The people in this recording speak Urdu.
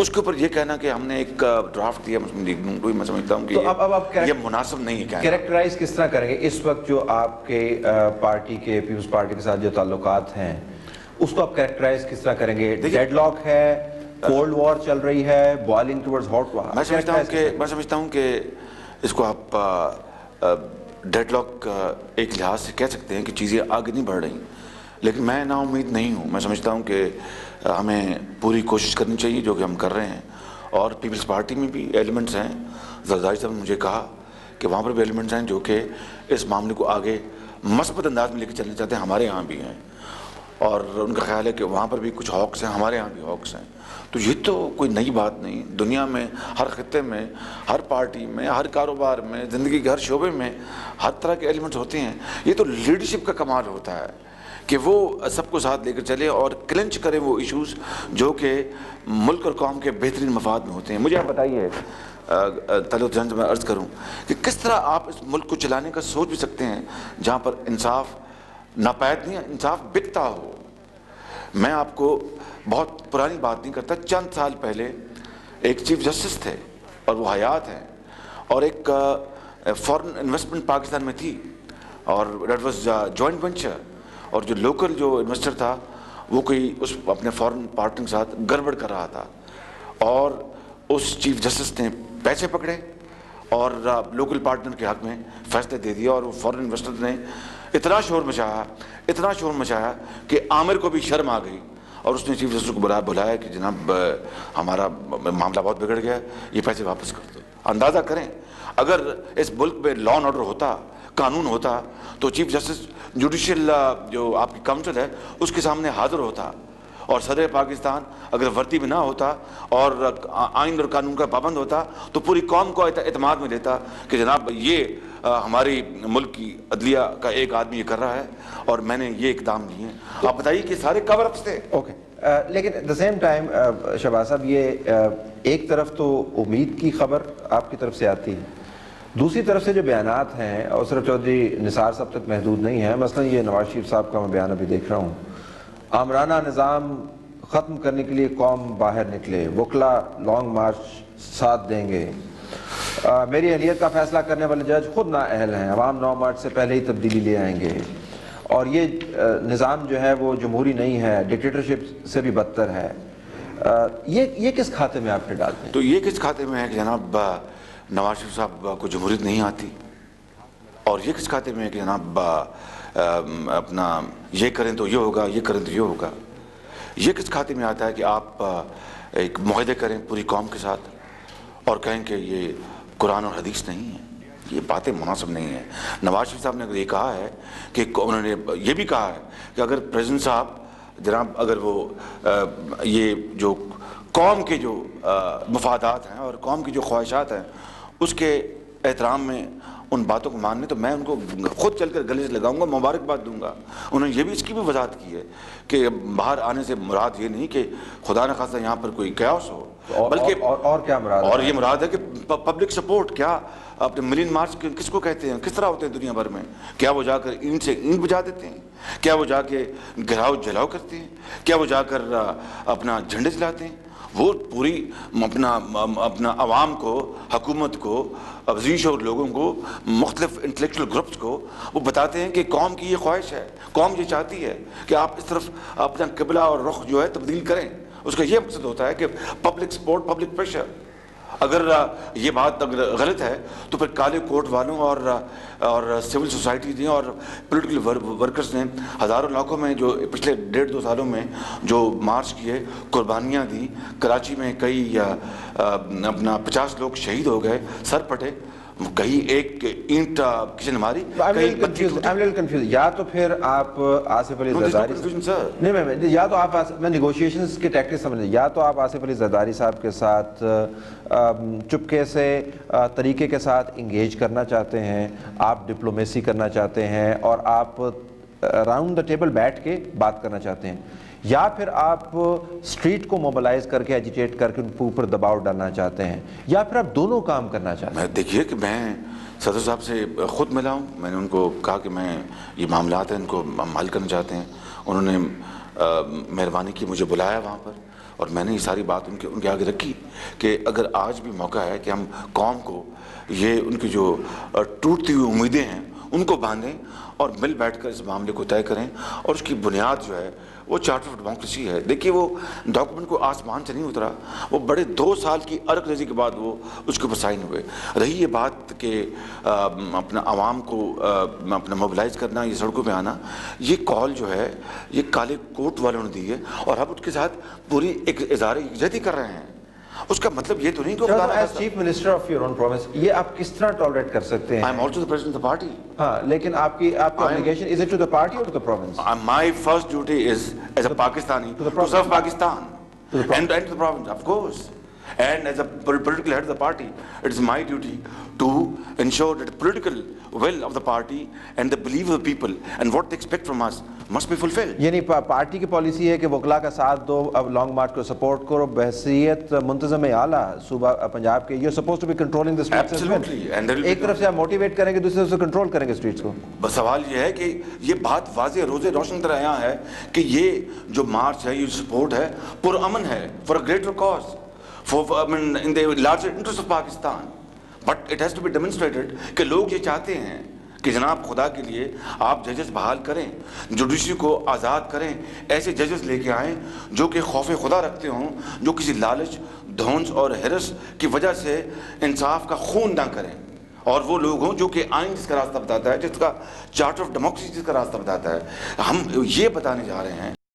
اس کے اوپر یہ کہنا کہ ہم نے ایک ڈرافٹ دیا مسلم لیگ نون کو، میں سمجھتا ہوں کہ یہ مناسب نہیں ہے. کیریکٹرائز کس طرح کریں گے اس وقت جو آپ کے پارٹی کے پیپلز پارٹی کے ساتھ جو تعلقات ہیں اس کو آپ کیریکٹرائز کس طرح کریں گے؟ ڈیڈ لاک ہے، کولڈ وار چل رہی ہے، بوائلنگ ٹورڈز ہاٹ وار؟ میں سمجھتا ہوں کہ اس کو آپ ڈیڈ لاک ایک لحاظ سے کہہ سکتے ہیں کہ چیزیں آگے نہیں بڑھ رہی، لیکن میں نا امید نہیں ہوں. میں سمجھتا ہوں کہ ہمیں پوری کوشش کرنی چاہیے جو کہ ہم کر رہے ہیں، اور پیپلز پارٹی میں بھی ایلیمنٹس ہیں. زرداری صاحب نے مجھے کہا کہ وہاں پر بھی ایلیمنٹس ہیں جو کہ اس معاملے کو آگے مثبت انداز میں لے کے چلنا چاہتے ہیں. ہمارے یہاں بھی ہیں، اور ان کا خیال ہے کہ وہاں پر بھی کچھ ہاکس ہیں، ہمارے یہاں بھی ہاکس ہیں. تو یہ تو کوئی نئی بات نہیں. دنیا میں ہر خطے میں، ہر پارٹی میں، ہر کاروبار میں، زندگی کے ہر شعبے میں ہر طرح کے ایلیمنٹس ہوتے ہیں. یہ تو لیڈرشپ کا کمال ہوتا ہے کہ وہ سب کو ساتھ لے کر چلے اور کلنچ کرے وہ ایشوز جو کہ ملک اور قوم کے بہترین مفاد میں ہوتے ہیں. مجھے آپ بتائیے تعلق جان سے میں عرض کروں کہ کس طرح آپ اس ملک کو چلانے کا سوچ بھی سکتے ہیں جہاں پر انصاف ناپید نہیں، انصاف بکتا ہو. میں آپ کو بہت پرانی بات نہیں کرتا، چند سال پہلے ایک چیف جسٹس تھے اور وہ حیات ہیں، اور ایک فورن انویسٹمنٹ پاکستان میں تھی، اور دیٹ واز جوائنٹ وینچر، اور جو لوکل جو انویسٹر تھا وہ کوئی اس اپنے فورن پارٹنر کے ساتھ گڑبڑ کر رہا تھا، اور اس چیف جسٹس نے پیسے پکڑے اور لوکل پارٹنر کے حق میں فیصلے دے دیا. اور وہ فورن انویسٹر نے اتنا شور مچایا کہ عامر کو بھی شرم آ گئی، اور اس نے چیف جسٹس کو بلایا کہ جناب ہمارا معاملہ بہت بگڑ گیا، یہ پیسے واپس کر دو. اندازہ کریں اگر اس ملک میں لا اینڈ آرڈر ہوتا، قانون ہوتا، تو چیف جسٹس جوڈیشل جو آپ کی کاؤنسل ہے اس کے سامنے حاضر ہوتا، اور صدر پاکستان اگر وردی میں نہ ہوتا اور آئین اور قانون کا پابند ہوتا تو پوری قوم کو اعتماد میں لیتا کہ جناب یہ ہماری ملک کی عدلیہ کا ایک آدمی یہ کر رہا ہے اور میں نے یہ اقدام لیے ہیں. آپ بتائیے کہ سارے کور اپس تھے. اوکے، لیکن at the same time Shehbaz صاحب، یہ ایک طرف تو امید کی خبر آپ کی طرف سے آتی ہے، دوسری طرف سے جو بیانات ہیں اور صرف چودھری نثار صاحب تک محدود نہیں ہیں. مثلا یہ نواز شریف صاحب کا میں بیان ابھی دیکھ رہا ہوں، آمرانہ نظام ختم کرنے کے لیے قوم باہر نکلے، وکلا لانگ مارچ ساتھ دیں گے، میری اہلیت کا فیصلہ کرنے والے جج خود نااہل ہیں، عوام 9 مارچ سے پہلے ہی تبدیلی لے آئیں گے، اور یہ نظام جو ہے وہ جمہوری نہیں ہے، ڈکٹیٹرشپ سے بھی بدتر ہے. یہ کس کھاتے میں آپ نے ڈالتے ہیں؟ تو یہ کس کھاتے میں ہے کہ جناب نواز شریف صاحب کو جمہوریت نہیں آتی، اور یہ کس کھاتے میں ہے کہ جناب اپنا یہ کریں تو یہ ہوگا، یہ کریں تو یہ ہوگا. یہ کس کھاتے میں آتا ہے کہ آپ ایک معاہدے کریں پوری قوم کے ساتھ اور کہیں کہ یہ قرآن اور حدیث نہیں ہے. یہ باتیں مناسب نہیں ہیں. نواز شریف صاحب نے اگر یہ کہا ہے کہ انہوں نے یہ بھی کہا ہے کہ اگر پریزیڈنٹ صاحب جناب اگر وہ یہ جو قوم کے جو مفادات ہیں اور قوم کی جو خواہشات ہیں اس کے احترام میں ان باتوں کو ماننے، تو میں ان کو خود چل کر گلے سے لگاؤں گا، مبارکباد دوں گا. انہوں نے یہ بھی اس کی بھی وضاحت کی ہے کہ باہر آنے سے مراد یہ نہیں کہ خدا نخواستہ یہاں پر کوئی کیاس ہو، بلکہ اور کیا مراد ہے؟ اور یہ مراد ہے کہ پبلک سپورٹ. کیا اپنے ملین مارچ کس کو کہتے ہیں، کس طرح ہوتے ہیں دنیا بھر میں؟ کیا وہ جا کر اینٹ سے اینٹ بجا دیتے ہیں؟ کیا وہ جا کے گھراؤ جلاؤ کرتے ہیں؟ کیا وہ جا کر اپنا جھنڈے جلاتے ہیں؟ وہ پوری اپنا عوام کو، حکومت کو، عزیز شعور لوگوں کو، مختلف انٹلیکچوئل گروپس کو وہ بتاتے ہیں کہ قوم کی یہ خواہش ہے، قوم یہ چاہتی ہے کہ آپ اس طرف اپنا قبلہ اور رخ جو ہے تبدیل کریں. اس کا یہ مقصد ہوتا ہے کہ پبلک سپورٹ، پبلک پریشر. اگر یہ بات اگر غلط ہے تو پھر کالے کوٹ والوں اور سول سوسائٹی نے اور پولیٹیکل ورکرز نے ہزاروں لاکھوں میں جو پچھلے 1.5-2 سالوں میں جو مارچ کیے، قربانیاں دی، کراچی میں کئی اپنا 50 لوگ شہید ہو گئے، سر پھٹے، کہیں ایک اینٹ کسی نے ماری، کہیں بتی ٹوٹی. یا تو پھر آپ آصف علی زرداری نہیں، یا تو آپ میں نیگوشیشنز کے ٹیکٹکس سمجھیں، یا تو آپ آصف علی زرداری صاحب کے ساتھ چپکے سے طریقے کے ساتھ انگیج کرنا چاہتے ہیں، آپ ڈپلومیسی کرنا چاہتے ہیں اور آپ راؤنڈ دا ٹیبل بیٹھ کے بات کرنا چاہتے ہیں، یا پھر آپ اسٹریٹ کو موبلائز کر کے ایجیٹیٹ کر کے ان کے اوپر دباؤ ڈالنا چاہتے ہیں، یا پھر آپ دونوں کام کرنا چاہتے ہیں؟ دیکھیے کہ میں صدر صاحب سے خود ملا ہوں، میں نے ان کو کہا کہ میں یہ معاملات ہیں ان کو ہم حل کرنا چاہتے ہیں. انہوں نے مہربانی کی، مجھے بلایا وہاں پر، اور میں نے یہ ساری بات ان کے آگے رکھی کہ اگر آج بھی موقع ہے کہ ہم قوم کو یہ ان کی جو ٹوٹتی ہوئی امیدیں ہیں ان کو باندھیں اور مل بیٹھ کر اس معاملے کو طے کریں، اور اس کی بنیاد جو ہے وہ چارٹر آف ڈیموکریسی ہے۔ دیکھیے وہ ڈاکومنٹ کو آسمان سے نہیں اترا، وہ بڑے 2 سال کی عرق ریزی کے بعد وہ اس کے اوپر سائن ہوئے۔ رہی یہ بات کہ اپنا عوام کو اپنا موبلائز کرنا، یہ سڑکوں پہ آنا، یہ کال جو ہے یہ کالے کوٹ والوں نے دی ہے، اور اب اس کے ساتھ پوری ایک اظہار یکجہتی کر رہے ہیں۔ اس کا مطلب یہ تو نہیں کہ as chief minister of your own province یہ آپ کس طرح ٹالریٹ کر سکتے ہیں؟ I am also the president of the party. ہاں لیکن آپ کی obligation is it to the party or to the province? My first duty is as a Pakistani to serve Pakistan and to the province, of course. And as a political head of the party, it is my duty to ensure that the political will of the party and the belief of the people and what they expect from us must be fulfilled. یعنی پارٹی کی پالیسی ہے کہ وکلا کا ساتھ دو، اب لانگ مارچ کو سپورٹ کرو بحیثیت منتظم اعلیٰ صوبہ پنجاب کے. you're supposed to be controlling the streets as well. Absolutely. And there will be ایک طرف سے آپ موٹیویٹ کریں گے، دوسری طرف سے کنٹرول کریں گے اسٹریٹس کو. بس سوال یہ ہے کہ یہ بات واضح روزے روشن طرح یہاں ہے کہ یہ جو مارچ ہے، یہ سپورٹ ہے، پرامن ہے، for a greater cause, in the larger interest of Pakistan. But it has to be demonstrated کہ لوگ یہ چاہتے ہیں کہ جناب خدا کے لیے آپ ججز بحال کریں، جوڈیشری کو آزاد کریں، ایسے ججز لے کے آئیں جو کہ خوف خدا رکھتے ہوں، جو کسی لالچ، دھونس اور ہرس کی وجہ سے انصاف کا خون نہ کریں، اور وہ لوگ ہوں جو کہ آئین جس کا راستہ بتاتا ہے، جس کا چارٹر آف ڈیموکریسی جس کا راستہ بتاتا ہے. ہم یہ بتانے جا رہے ہیں